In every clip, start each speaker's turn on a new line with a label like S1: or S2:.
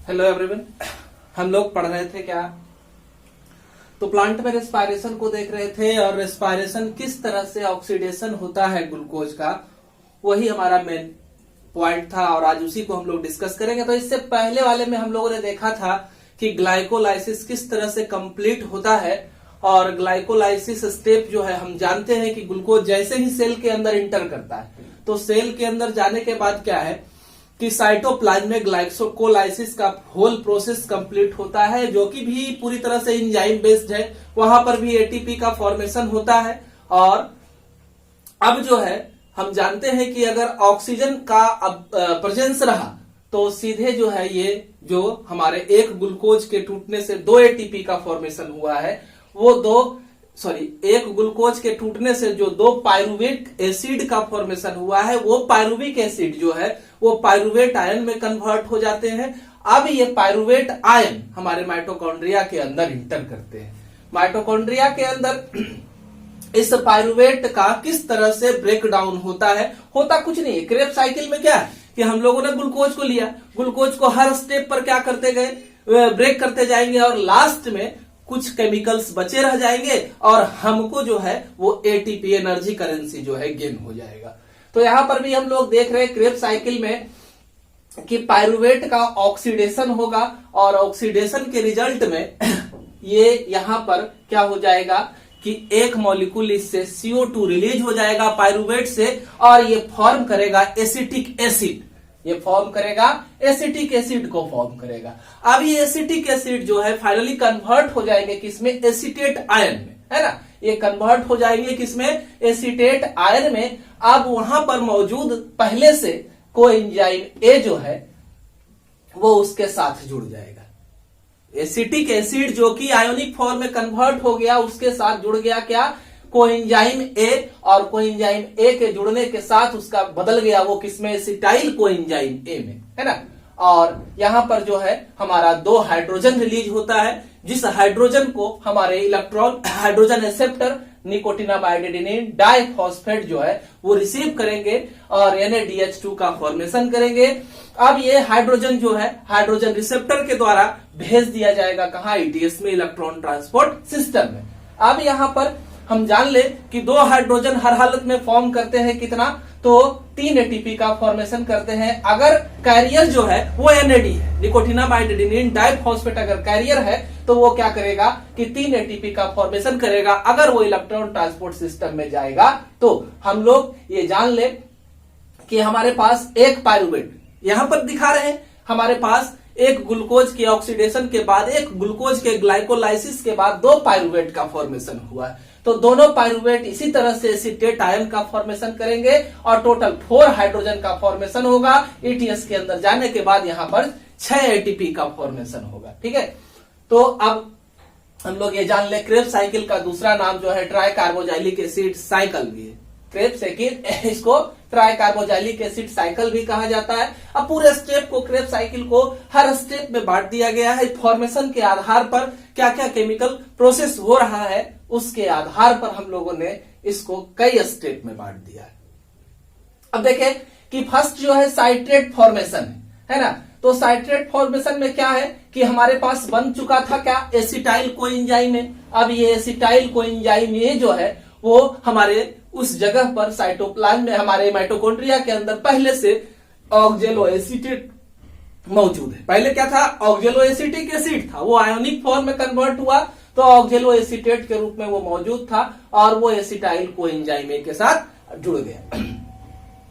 S1: Hello everyone. हम लोग पढ़ रहे थे क्या, तो प्लांट में रेस्पायरेशन को देख रहे थे और रेस्पायरेशन किस तरह से ऑक्सीडेशन होता है ग्लूकोज का, वही हमारा मेन पॉइंट था और आज उसी को हम लोग डिस्कस करेंगे। तो इससे पहले वाले में हम लोगों ने देखा था कि ग्लाइकोलाइसिस किस तरह से कंप्लीट होता है और ग्लाइकोलाइसिस स्टेप जो है हम जानते हैं कि ग्लूकोज जैसे ही सेल के अंदर इंटर करता है तो सेल के अंदर जाने के बाद क्या है कि साइटोप्लाज्म में ग्लाइकोलाइसिस का होल प्रोसेस कंप्लीट होता है, जो कि भी पूरी तरह से एंजाइम बेस्ड है। वहां पर भी एटीपी का फॉर्मेशन होता है और अब जो है हम जानते हैं कि अगर ऑक्सीजन का प्रेजेंस रहा तो सीधे जो है ये जो हमारे एक ग्लूकोज के टूटने से दो एटीपी का फॉर्मेशन हुआ है, वो एक ग्लूकोज के टूटने से जो दो पायरुवेट एसिड का फॉर्मेशन हुआ है, वो पायरुविक एसिड जो है वो पायरुवेट आयन में कन्वर्ट हो जाते हैं। अब ये पायरुवेट आयन हमारे माइटोकॉन्ड्रिया के अंदर इंटर करते हैं। माइटोकॉन्ड्रिया के अंदर इस पायरुवेट का किस तरह से ब्रेक डाउन होता है, होता कुछ नहीं है। क्रेब्स साइकिल में क्या है कि हम लोगों ने ग्लूकोज को लिया, ग्लूकोज को हर स्टेप पर क्या करते गए, ब्रेक करते जाएंगे और लास्ट में कुछ केमिकल्स बचे रह जाएंगे और हमको जो है वो एटीपी एनर्जी करेंसी जो है गेन हो जाएगा। तो यहां पर भी हम लोग देख रहे हैं क्रेब्स साइकिल में कि पायरुवेट का ऑक्सीडेशन होगा और ऑक्सीडेशन के रिजल्ट में ये यहां पर क्या हो जाएगा कि एक मॉलिक्यूल इससे CO2 रिलीज हो जाएगा पायरुवेट से और ये फॉर्म करेगा एसिटिक एसिड। ये फॉर्म करेगा एसिटिक एसिड को फॉर्म करेगा। अब ये एसिटिक एसिड जो है फाइनली कन्वर्ट हो जाएंगे किसमें, एसीटेट आयन में, है ना। ये कन्वर्ट हो जाएंगे किसमें, एसीटेट आयन में। अब वहां पर मौजूद पहले से कोएंजाइम ए जो है वो उसके साथ जुड़ जाएगा। एसिटिक एसिड जो कि आयोनिक फॉर्म में कन्वर्ट हो गया उसके साथ जुड़ गया क्या, कोएंजाइम ए, और कोएंजाइम ए के जुड़ने के साथ उसका बदल गया वो किसमें, एसिटाइल कोएंजाइम ए में, है ना। और यहां पर जो है हमारा दो हाइड्रोजन रिलीज होता है, जिस हाइड्रोजन को हमारे electron hydrogen acceptor nicotinamide diphosphate जो है वो रिसीव करेंगे और NaDH2 का फॉर्मेशन करेंगे। अब ये हाइड्रोजन जो है हाइड्रोजन रिसेप्टर के द्वारा भेज दिया जाएगा कहां, ETS में, इलेक्ट्रॉन ट्रांसपोर्ट सिस्टम में। अब यहां पर हम जान ले कि दो हाइड्रोजन हर हालत में फॉर्म करते हैं कितना, तो 3 एटीपी का फॉर्मेशन करते हैं। अगर कैरियर जो है वो NAD है, निकोटिनामाइड डाइफॉस्फेट अगर कैरियर है तो वो क्या करेगा कि 3 एटीपी का फॉर्मेशन करेगा। अगर वो इलेक्ट्रॉन ट्रांसपोर्ट सिस्टम में जाएगा तो हम लोग ये जान ले कि हमारे पास एक पायरुवेट यहां पर दिखा रहे हैं, हमारे पास एक ग्लूकोज के ऑक्सीडेशन के बाद, एक ग्लूकोज के ग्लाइकोलाइसिस के बाद दो पायरुवेट का फॉर्मेशन हुआ है। तो दोनों पायरुवेट इसी तरह से एसीटेट आयन का फॉर्मेशन करेंगे और टोटल 4 हाइड्रोजन का फॉर्मेशन होगा। ETS के अंदर जाने के बाद यहां पर 6 एटीपी का फॉर्मेशन होगा। ठीक है, तो अब हम लोग ये जान ले क्रेब्स साइकिल का दूसरा नाम जो है ट्राई कार्बोजाइलिक एसिड साइकिल भी है। क्रेब्स साइकिल, इसको ट्राई कार्बोजाइलिक एसिड साइकिल भी कहा जाता है। अब पूरे स्टेप को, क्रेब्स साइकिल को हर स्टेप में बांट दिया गया है। फॉर्मेशन के आधार पर क्या क्या केमिकल प्रोसेस हो रहा है उसके आधार पर हम लोगों ने इसको कई स्टेप में बांट दिया है। अब देखें कि फर्स्ट जो है साइट्रेट फॉर्मेशन है ना। तो साइट्रेट फॉर्मेशन में क्या है कि हमारे पास बन चुका था क्या, एसिटाइल कोएंजाइम है। अब ये एसिटाइल कोएंजाइम ये जो है वो हमारे उस जगह पर साइटोप्लाज्म में, हमारे माइटोकॉन्ड्रिया के अंदर पहले से ऑक्जेलो एसीटेट मौजूद है। पहले क्या था, ऑक्जेलो एसिटिक एसिड था, वो आयोनिक फॉर्म में कन्वर्ट हुआ तो ऑक्जेलो एसीटेट के रूप में वो मौजूद था और वो एसिटाइल कोएंजाइम ए के साथ जुड़ गया।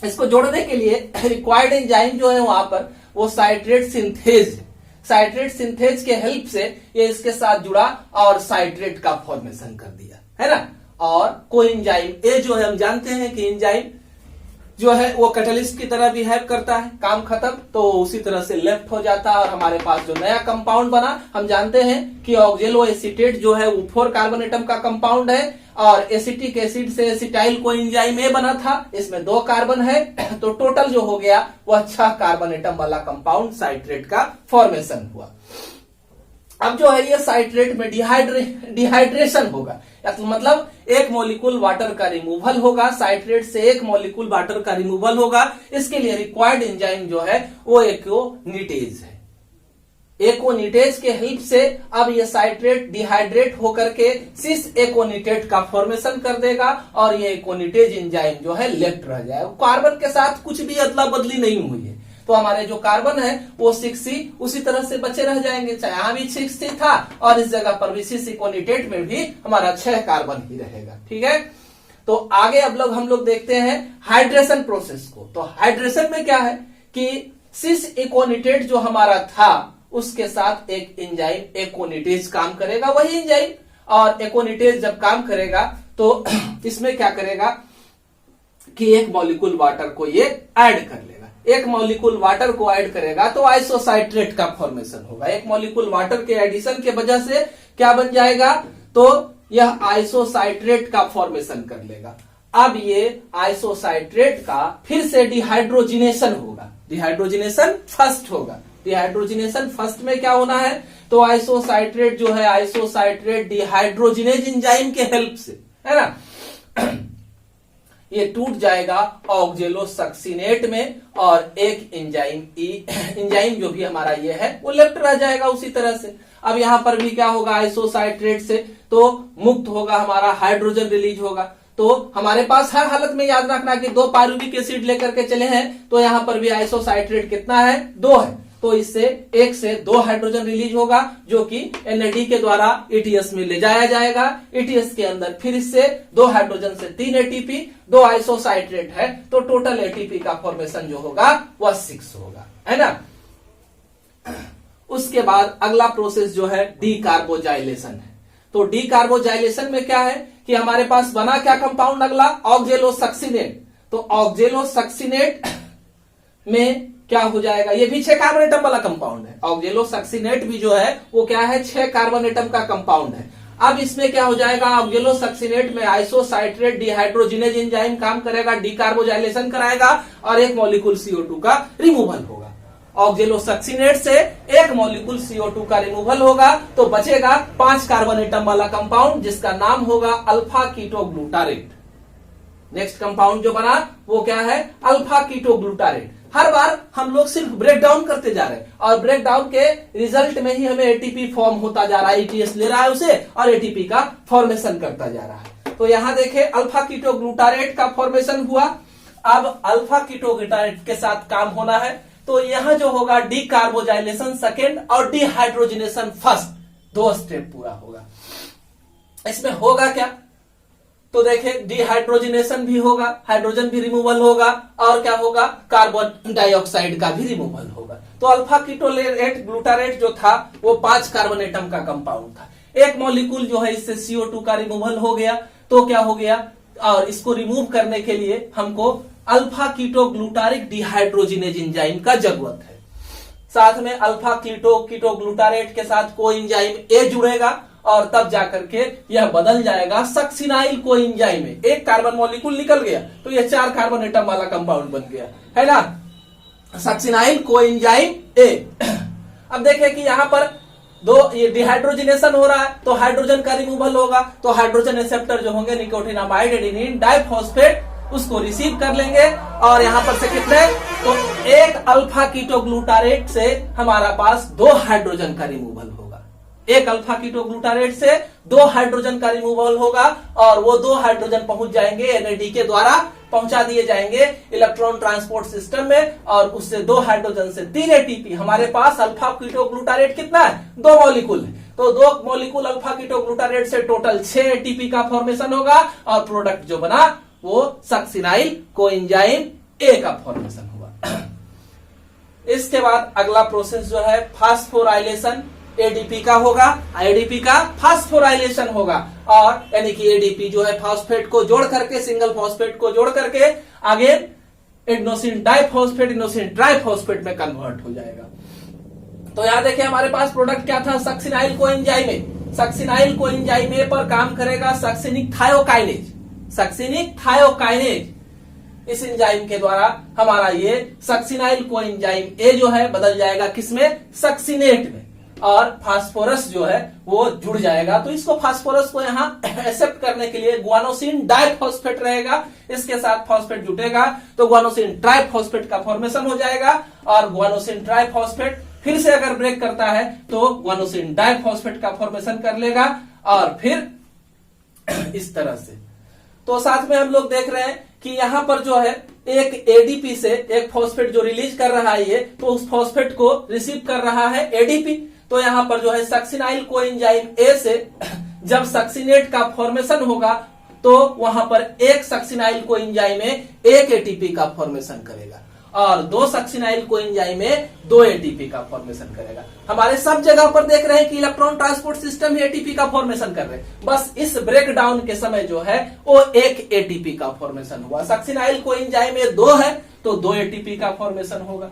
S1: इसको जोड़ने के लिए रिक्वायर्ड एंजाइम जो है वहां पर वो साइट्रेट सिंथेज, साइट्रेट सिंथेज के हेल्प से ये इसके साथ जुड़ा और साइट्रेट का फॉर्मेशन कर दिया, है ना। और कोएंजाइम ए जो है हम जानते हैं कि एंजाइम जो है वो कैटलिस्ट की तरह बिहेव करता है, काम खत्म तो उसी तरह से लेफ्ट हो जाता है और हमारे पास जो नया कंपाउंड बना, हम जानते हैं कि ऑक्जेलो एसीटेट जो है वो 4 कार्बन एटम का कंपाउंड है और एसिटिक एसिड से एसिटाइल कोएंजाइम ए बना था, इसमें 2 कार्बन है, तो टोटल जो हो गया वह 6 कार्बन एटम वाला कंपाउंड साइट्रेट का फॉर्मेशन हुआ। अब जो है ये साइट्रेट में डिहाइड्रेशन होगा, मतलब एक मॉलिक्यूल वाटर का रिमूवल होगा, साइट्रेट से एक मॉलिक्यूल वाटर का रिमूवल होगा। इसके लिए रिक्वायर्ड एंजाइम जो है वो एक्योनिटेज है। एकोनिटेज के हेल्प से अब ये साइट्रेट डिहाइड्रेट होकर के सिस एकोनिटेट का फॉर्मेशन कर देगा और ये एकोनिटेज एंजाइम जो है लेफ्ट रह जाएगा। कार्बन के साथ कुछ भी अदला बदली नहीं हुई है, तो हमारे जो कार्बन है वो 6C उसी तरह से बचे रह जाएंगे। चाहे यहां भी 6C था और इस जगह पर भी सिस एकोनिटेट में भी हमारा 6 कार्बन ही रहेगा। ठीक है, तो आगे अब लोग हम लोग देखते हैं हाइड्रेशन प्रोसेस को। तो हाइड्रेशन में क्या है कि सिस एकोनिटेट जो हमारा था उसके साथ एक एंजाइम एकोनिटेज काम करेगा, वही एंजाइम, और एकोनिटेज जब काम करेगा तो इसमें क्या करेगा कि एक मॉलिक्यूल वाटर को ये ऐड कर लेगा। एक मॉलिक्यूल वाटर को ऐड करेगा तो आइसोसाइट्रेट का फॉर्मेशन होगा। एक मॉलिक्यूल वाटर के एडिशन के वजह से क्या बन जाएगा, तो यह आइसोसाइट्रेट का फॉर्मेशन कर लेगा। अब ये आइसोसाइट्रेट का फिर से डिहाइड्रोजिनेशन होगा। डिहाइड्रोजिनेशन फर्स्ट होगा। डिहाइड्रोजिनेशन फर्स्ट में क्या होना है, तो आइसोसाइट्रेट जो है आइसोसाइट्रेट डिहाइड्रोजिनेज एंजाइम के हेल्प से, है ना, ये टूट जाएगा ऑक्जेलोसक्सिनेट में और एक एंजाइम जो भी हमारा ये है वो लेफ्ट रह जाएगा उसी तरह से। अब यहां पर भी क्या होगा, आइसोसाइट्रेट से तो मुक्त होगा हमारा, हाइड्रोजन रिलीज होगा। तो हमारे पास हर हालत में याद रखना कि 2 पायरुविक एसिड लेकर के चले हैं, तो यहां पर भी आइसोसाइट्रेट कितना है, 2 है, तो इससे 1 से 2 हाइड्रोजन रिलीज होगा जो कि NAD के द्वारा ETS में ले जाया जाएगा। ETS के अंदर फिर इससे 2 हाइड्रोजन से 3 ATP, 2 आइसोसाइट्रेट है, तो टोटल ATP का फॉर्मेशन जो होगा वह 6 होगा, है ना। उसके बाद अगला प्रोसेस जो है डीकार्बोजाइलेशन है। तो डीकार्बोजाइलेशन में क्या है कि हमारे पास बना क्या कंपाउंड अगला, ऑक्जेलोसक्सिनेट। तो ऑक्जेलोसक्सिनेट में क्या हो जाएगा, ये भी 6 कार्बन एटम वाला कंपाउंड है। ऑक्जेलोसक्सिनेट भी जो है वो क्या है, 6 कार्बन एटम का कंपाउंड है। अब इसमें क्या हो जाएगा, ऑक्जेलोसक्सिनेट में आइसोसाइट्रेट डिहाइड्रोजिनेज एंजाइम काम करेगा, डीकार्बोजाइलेशन कराएगा और एक मॉलिक्यूल CO2 का रिमूवल होगा। ऑक्जेलोसक्सिनेट से एक मॉलिक्यूल CO2 का रिमूवल होगा तो बचेगा 5 कार्बन एटम वाला कंपाउंड जिसका नाम होगा अल्फा कीटोग्लूटारेट। नेक्स्ट कंपाउंड जो बना वो क्या है, अल्फा कीटोग्लूटारेट। हर बार हम लोग सिर्फ ब्रेक डाउन करते जा रहे हैं और ब्रेक डाउन के रिजल्ट में ही हमें ATP फॉर्म होता जा रहा है, ETS ले रहा है उसे और ATP का फॉर्मेशन करता जा रहा है। तो यहां देखें अल्फा कीटोग्लूटारेट का फॉर्मेशन हुआ। अब अल्फा कीटोग्लूटारेट के साथ काम होना है, तो यहां जो होगा डीकार्बोजाइलेशन सेकेंड और डिहाइड्रोजिनेशन फर्स्ट, 2 स्टेप पूरा होगा। इसमें होगा क्या, तो देखें डिहाइड्रोजिनेशन भी होगा, हाइड्रोजन भी रिमूवल होगा और क्या होगा, कार्बन डाइऑक्साइड का भी रिमूवल होगा। तो अल्फा कीटोलेट ग्लूटारेट जो था वो 5 कार्बन एटम का कंपाउंड था। एक मॉलिक्यूल जो है इससे CO2 का रिमूवल हो गया, तो क्या हो गया, और इसको रिमूव करने के लिए हमको अल्फा कीटोग्लूटारिक डिहाइड्रोजिनेज एंजाइम का जरूरत है। साथ में अल्फा कीटोग्लूटारेट के साथ कोएंजाइम A जुड़ेगा और तब जाकर के यह बदल जाएगा सक्सिनाइल कोएंजाइम में। एक कार्बन मॉलिक्यूल निकल गया तो यह 4 कार्बन एटम वाला कंपाउंड बन गया, है ना, सक्सिनाइल कोएंजाइम A। अब देखें कि यहां पर ये डिहाइड्रोजिनेशन हो रहा है तो हाइड्रोजन का रिमूवल होगा, तो हाइड्रोजन एक्सेप्टर जो होंगे निकोटिनामाइड एडेनिन डाइफॉस्फेट उसको रिसीव कर लेंगे और यहां पर से कितने, तो एक अल्फा कीटोग्लूटारेट से हमारा पास 2 हाइड्रोजन का रिमूवल होगा। एक अल्फा कीटोग्लूटारेट से 2 हाइड्रोजन का रिमूवल होगा और वो 2 हाइड्रोजन पहुंच जाएंगे NAD के द्वारा पहुंचा दिए जाएंगे इलेक्ट्रॉन ट्रांसपोर्ट सिस्टम में और उससे 2 हाइड्रोजन से 3 ATP। हमारे पास अल्फा कीटोग्लूटारेट कितना है, 2 मॉलिक्यूल है, तो 2 मॉलिक्यूल अल्फा कीटोग्लूटारेट से टोटल 6 ATP का फॉर्मेशन होगा और प्रोडक्ट जो बना वो सक्सिनाइल कोएंजाइम A का फॉर्मेशन हुआ। इसके बाद अगला प्रोसेस जो है फास्फोराइलेशन ADP का होगा, ADP का फास्फोराइलेशन होगा और यानी कि ADP जो है फास्फेट को जोड़ करके, सिंगल फास्फेट को जोड़ करके आगे एडेनोसिन डाइफॉस्फेट एडेनोसिन ट्राइफॉस्फेट में कन्वर्ट हो जाएगा। तो यहां देखिए हमारे पास प्रोडक्ट क्या था, succinyl coenzyme A। Succinyl coenzyme A पर काम करेगा सक्सिनिक थायोकाइनेज। सक्सिनिक थायोकाइनेज इस एंजाइम के द्वारा हमारा ये सक्सिनाइल कोएंजाइम A जो है बदल जाएगा किसमें, सक्सिनेट में, और फास्फोरस जो है वो जुड़ जाएगा। तो इसको फास्फोरस को यहाँ एक्सेप्ट करने के लिए ग्वानोसिन डाइफॉस्फेट रहेगा, इसके साथ फॉस्फेट जुटेगा तो ग्वानोसिन ट्राइफॉस्फेट का फॉर्मेशन हो जाएगा और ग्वानोसिन ट्राइफॉस्फेट फिर से अगर ब्रेक करता है तो गुआनोसिन डाइफॉस्फेट का फॉर्मेशन कर लेगा और फिर इस तरह से। तो साथ में हम लोग देख रहे हैं कि यहां पर जो है एक एडीपी से एक फॉस्फेट जो रिलीज कर रहा है ये, तो उस फॉस्फेट को रिसीव कर रहा है एडीपी। तो यहां पर जो है सक्सिनाइल कोएंजाइम ए से जब सक्सिनेट का फॉर्मेशन होगा तो वहां पर एक सक्सिनाइल कोएंजाइम में एक एटीपी का फॉर्मेशन करेगा और दो सक्सिनाइल कोएंजाइम में दो एटीपी का फॉर्मेशन करेगा। हमारे सब जगह पर देख रहे हैं कि इलेक्ट्रॉन ट्रांसपोर्ट सिस्टम ही एटीपी का फॉर्मेशन कर रहे हैं, बस इस ब्रेक डाउन के समय जो है वो एक एटीपी का फॉर्मेशन हुआ। सक्सिनाइल कोएंजाइम में दो है तो दो एटीपी का फॉर्मेशन होगा।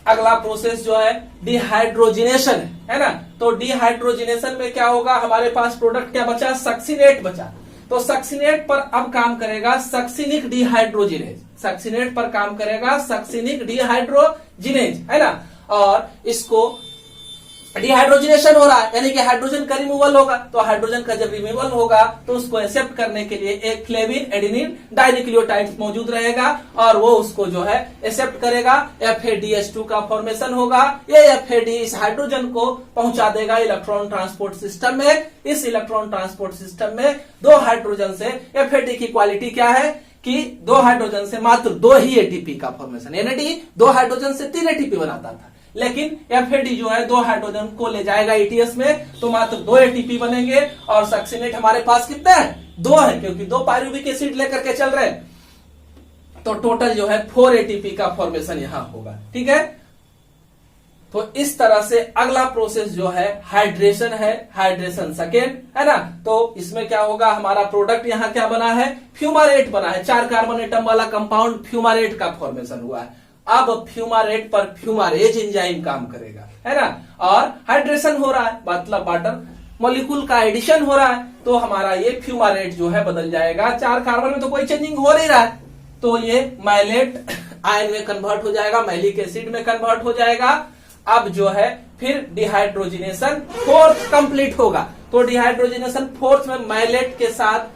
S1: अगला प्रोसेस जो है डिहाइड्रोजिनेशन है ना। तो डिहाइड्रोजिनेशन में क्या होगा, हमारे पास प्रोडक्ट क्या बचा, सक्सिनेट बचा। तो सक्सिनेट पर अब काम करेगा सक्सिनिक डिहाइड्रोजिनेज, सक्सिनेट पर काम करेगा सक्सिनिक डिहाइड्रोजिनेज है ना। और इसको डिहाइड्रोजिनेशन हो रहा है यानी कि हाइड्रोजन का रिमूवल होगा। तो हाइड्रोजन का जब रिमूवल होगा तो उसको एक्सेप्ट करने के लिए एक फ्लेविन एडेनिन डाइन्यूक्लियोटाइड मौजूद रहेगा और वो उसको जो है एक्सेप्ट करेगा। FADH2 का फॉर्मेशन होगा। ये FAD इस हाइड्रोजन को पहुंचा देगा इलेक्ट्रॉन ट्रांसपोर्ट सिस्टम में। इस इलेक्ट्रॉन ट्रांसपोर्ट सिस्टम में दो हाइड्रोजन से FAD की क्वालिटी क्या है कि दो हाइड्रोजन से मात्र दो ही एटीपी का फॉर्मेशन, यानी दो हाइड्रोजन से 3 एटीपी बनाता था, लेकिन FAD जो है दो हाइड्रोजन को ले जाएगा ETS में तो मात्र दो एटीपी बनेंगे। और सक्सिनेट हमारे पास कितने हैं, दो है, क्योंकि दो पायरुविक एसिड लेकर के चल रहे हैं। तो टोटल जो है 4 एटीपी का फॉर्मेशन यहां होगा। ठीक है, तो इस तरह से अगला प्रोसेस जो है हाइड्रेशन है, हाइड्रेशन सेकेंड है ना। तो इसमें क्या होगा, हमारा प्रोडक्ट यहां क्या बना है, फ्यूमारेट बना है। 4 कार्बन एटम वाला कंपाउंड फ्यूमारेट का फॉर्मेशन हुआ है। अब फ्यूमारेट पर फ्यूमारेज एंजाइम काम करेगा है ना। और हाइड्रेशन हो रहा है, मतलब वाटर मॉलिक्यूल का एडिशन हो रहा है। तो हमारा ये फ्यूमारेट जो है बदल जाएगा। 4 कार्बन में तो कोई चेंजिंग हो नहीं रहा है, तो ये माइलेट आयन में कन्वर्ट हो जाएगा, मैलिक एसिड में कन्वर्ट हो जाएगा। अब जो है फिर डिहाइड्रोजिनेशन 4th कंप्लीट होगा। तो डिहाइड्रोजिनेशन 4th में माइलेट के साथ,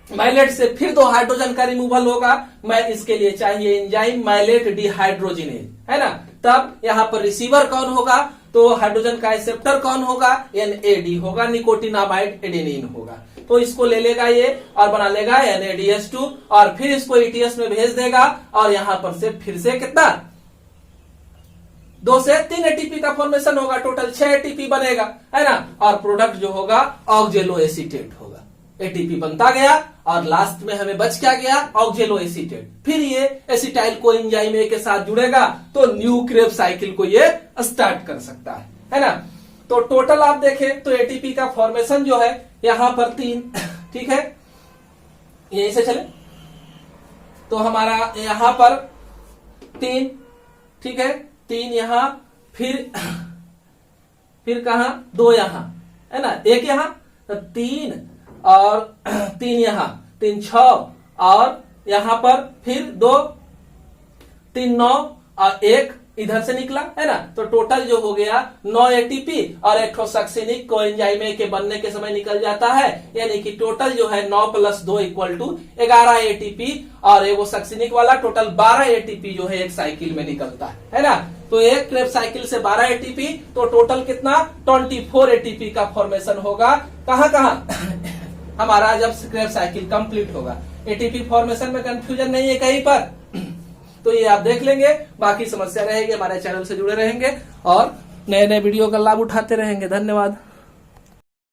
S1: माइलेट से फिर दो हाइड्रोजन का रिमूवल होगा। मैं इसके लिए चाहिए एंजाइम माइलेट डिहाइड्रोजिनेज है ना। तब यहां पर रिसीवर कौन होगा, तो हाइड्रोजन का एक्सेप्टर कौन होगा, NAD होगा, निकोटिनामाइड एडेनिन होगा। तो इसको ले लेगा ये और बना लेगा NADH2 और फिर इसको ETS में भेज देगा और यहां पर से फिर से कितना 2 से 3 एटीपी का फॉर्मेशन होगा। टोटल 6 एटीपी बनेगा है ना। और प्रोडक्ट जो होगा ऑक्जेलो एसीटेट होगा। एटीपी बनता गया और लास्ट में हमें बच क्या गया, ऑक्जेलो एसीटेट। फिर ये एसिटाइल कोएंजाइम ए के साथ जुड़ेगा तो न्यू क्रेब साइकिल को ये स्टार्ट कर सकता है ना। तो टोटल आप देखें तो एटीपी का फॉर्मेशन जो है यहां पर 3, ठीक है, यहीं से चले तो हमारा यहां पर 3, ठीक है, 3 यहां, फिर कहा 2 यहां है ना, 1 यहां, तो 3 और 3 यहां, 3 6 और यहां पर फिर 2, 3 9 और 1 इधर से निकला है ना। तो टोटल जो हो गया 9 एटीपी और एक सक्सिनिक कोएंजाइम के बनने के समय निकल जाता है, यानी कि टोटल जो है 9 + 2 = 11 एटीपी और वो सक्सिनिक वाला टोटल 12 एटीपी जो है एक साइकिल में निकलता है ना। तो एक क्रेब साइकिल से 12 एटीपी, तो टोटल कितना 24 एटीपी का फॉर्मेशन होगा। कहां हमारा जब क्रेब साइकिल कंप्लीट होगा। एटीपी फॉर्मेशन में कंफ्यूजन नहीं है कहीं पर, तो ये आप देख लेंगे। बाकी समस्या रहेगी, हमारे चैनल से जुड़े रहेंगे और नए नए वीडियो का लाभ उठाते रहेंगे। धन्यवाद।